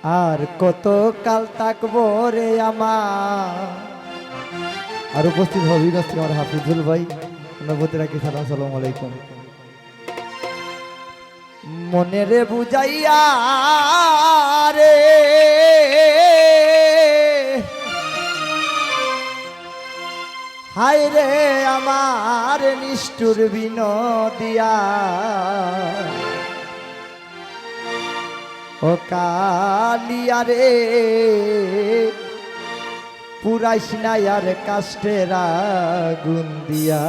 আর কত কাল থাকবো রে আমার। আর উপস্থিত হবিগঞ্জ থেকে আমার হাফিজুল ভাই, অনুভূতি রাখি সালাম, আসসালামু আলাইকুম। মনে রে বুঝাইয়া রে হায় রে আমার নিষ্ঠুর বিনোদিয়া, ও কালিয়া রে পুরাইস না আর কাষ্টের আগুন দিয়া।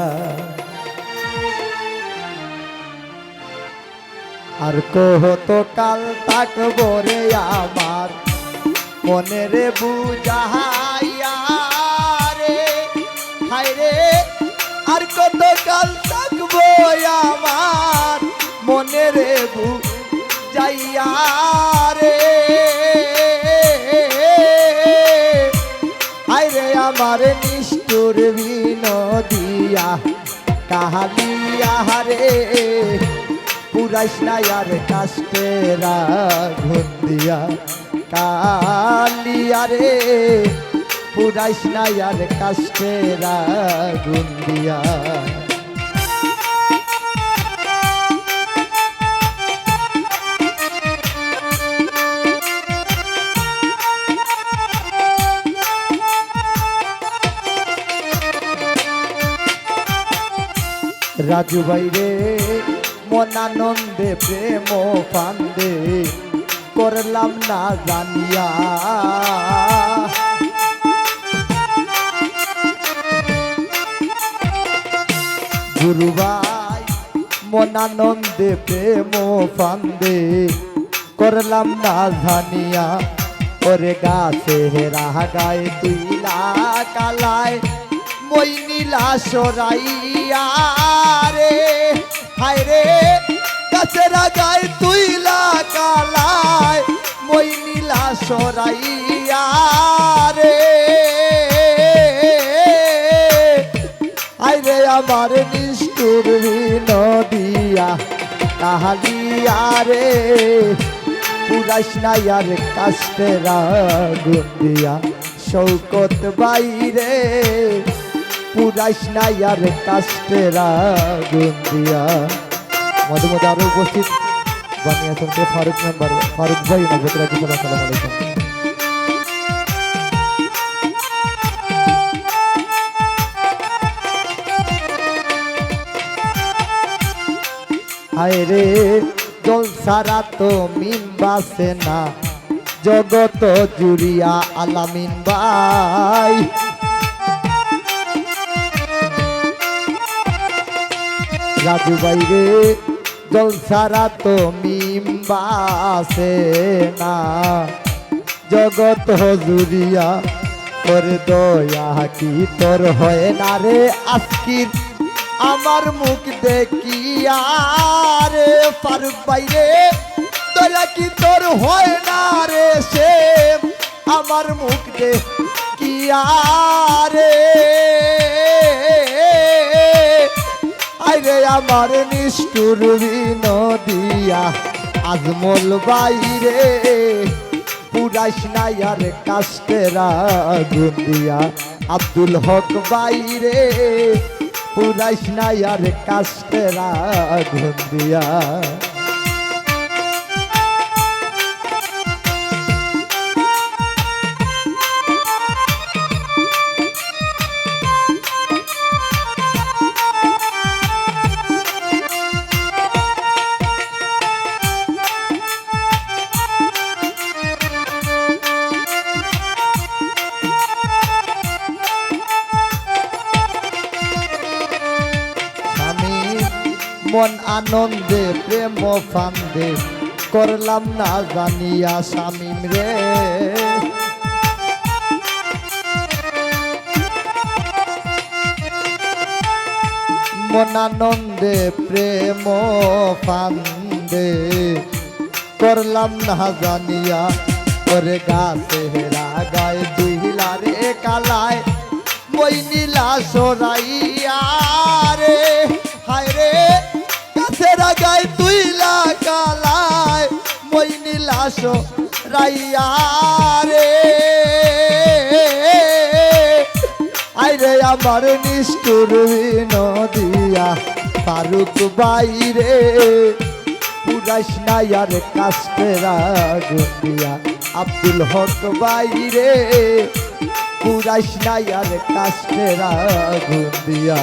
আর কত কাল থাকবো রে আমার মনে রে বুঝাইয়া রে হায় রে। আর কত কাল থাকবো আমার মনে রে বুঝাইয়া রে হায় রে আমার নিষ্ঠুর বিনোদিয়া কাহালিয়া রে পুরাইস না আর কাষ্টের আগুন দিয়া। কালিয়া রে পুরাইস না আর কাষ্টের আগুন দিয়া। রাজু ভাই রে মনানন্দে প্রেম ফান্দে করলাম না জানিয়া। গুরু ভাই মনানন্দে প্রেম ফান্দে করলাম না জানিয়া। ওরে গাছে হেরা গায়ে তুইলা কালায় মই নীলা সরাইয়া রে হায় রে গাছের গায়ে তুইলা কালায় মই নীলা সরাইয়া রে হায় রে আমার নিষ্ঠুর বিনোদিয়া কাহালিয়া রে পুরাইস না আর কাষ্টের আগুন দিয়া। শৌকত বাইরে পুরাইস না আর কাষ্টের আগুন দিয়া। মধ্যে মধ্যে আরো উপস্থিত বানিয়েছেন ফারুক মেম্বার, ফারুক ভাই নজর রাখি সালাম, আসসালামু আলাইকুম। হায় রে জল সারা তো মিন বাসে না জগত জুড়িয়া আলামিন ভাই। রাজু ভাই রে জল সারা তো মিম বাসে না জগত জুড়িয়া, তোর দয়া কি তোর হয় না রে আজকির আমার মুখ দেখিয়া রে। ফারুক ভাই রে দয়া কি তোর হয় না রে সে আমার মুখ দেখিয়া রে আইরে আমার নিষ্ঠুর বিনোদিয়া। আজমল বাইরে পুরাইস না আর কাষ্টের আগুন দিয়া। আব্দুল হক বাইরে পুরাইস না আর কাষ্টের আগুন দিয়া। মন আনন্দে প্রেম ফান্দে করলাম না জানিয়া শামিম রে। মন আনন্দে প্রেম ফান্দে করলাম না জানিয়া। ওরে গাছে হেরা গায়ে দুইলা রে কালায় মই নীলা সরাইয়া রে হায় রে গাছের গায়ে তুইলা কালায় মই নীলা রাইয়া রে আইরে আমার নিষ্ঠুর নদিয়া ফারুক বাইরে পুরাইস নাই আর কাস্টেরা গুন্দিয়া আব্দুল হক বাইরে পুরাইস নাই আর কাস্টেরা গুন্দিয়া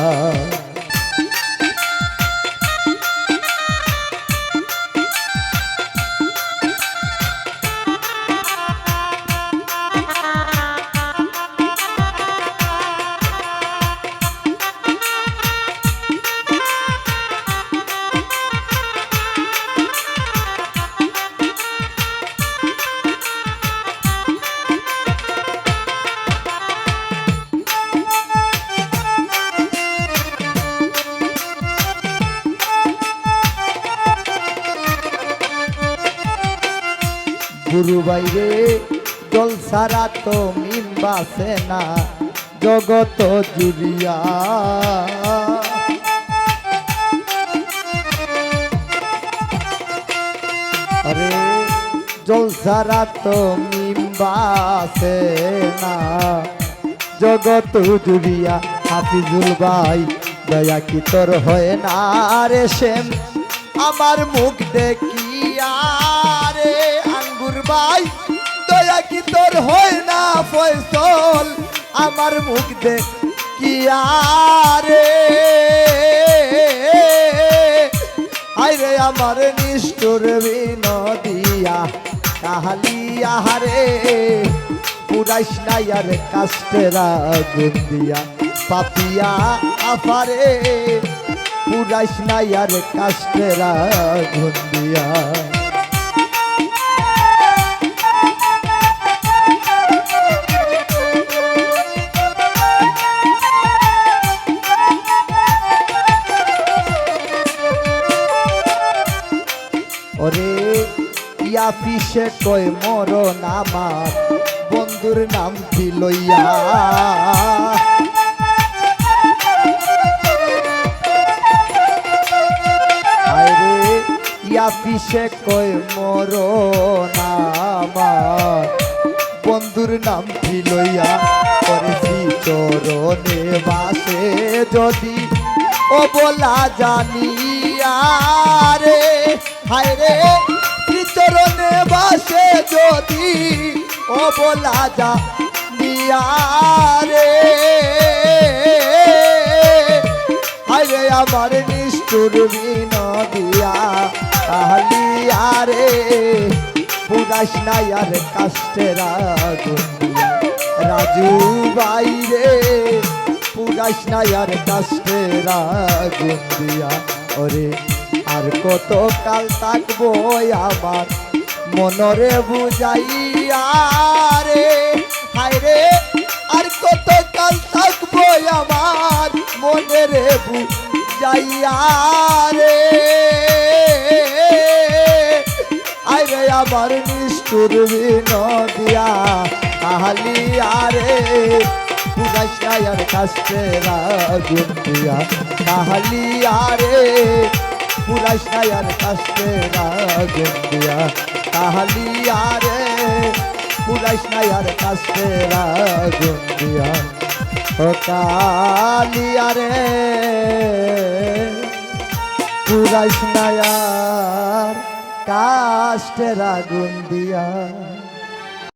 গুরু বাইরে জল সারা তো মিন বাসে না জগত জুড়িয়া আরে জল সারা তো মিন বাসে না জগত জুড়িয়া হাফিজুল ভাই দয়া কি তোর হয় না রে শ্যাম আমার মুখ দেখিয়া রে আঙ্গুর ভাই দয়া কি তোর হয় না ফয়সল আমার মুখ দেখিয়া রে আইরে আমার নিষ্ঠুর বিনদিয়া কাহালিয়া রে পুরাইস নাই আর কাস্টেরা গুন্দিয়া পাপিয়া আফারে পুরাইস নাই আর কাস্টেরা গুন্দিয়া ওরে ইয়া পিসে কই মরণ আমার বন্ধুর নাম কি লইয়া আরে ইয়া পিসে কই মরণ আমার বন্ধুর নাম কি লইয়া করেছি চরণে বাসে যদি ও বলা জানিয়া রে হায় রে চরণে বাসে যদি ও বলা জানিয়া রে হায় রে আমার নিষ্ঠুর বিনদিয়া কাহালিয়া রে পুরাইস নাই আর কাস্টেরা গুন্দিয়া রাজু বাইরে পুরাইস নাই আর কাস্টেরা গুন্দিয়া ওরে আর কত কাল থাকবো আমার মনরে বুঝাইয়া রে হায় রে আর কত কাল থাকবো আমার মনরে বুঝাইয়া রে আরে আমার নিষ্ঠুর বিনদিয়া কাহালিয়া রে পুরাইস নাই আর কাস্টেরা গুন্দিয়া কাহালিয়া রে পুরাইস নাই আর কাস্টেরা গুন্দিয়া কাহালিয়া রে পুরাইস নাই আর কাস্টেরা গুন্দিয়া ও কালিয়া রে পুরাইস নাই আর কাস্টেরা গুন্দিয়া।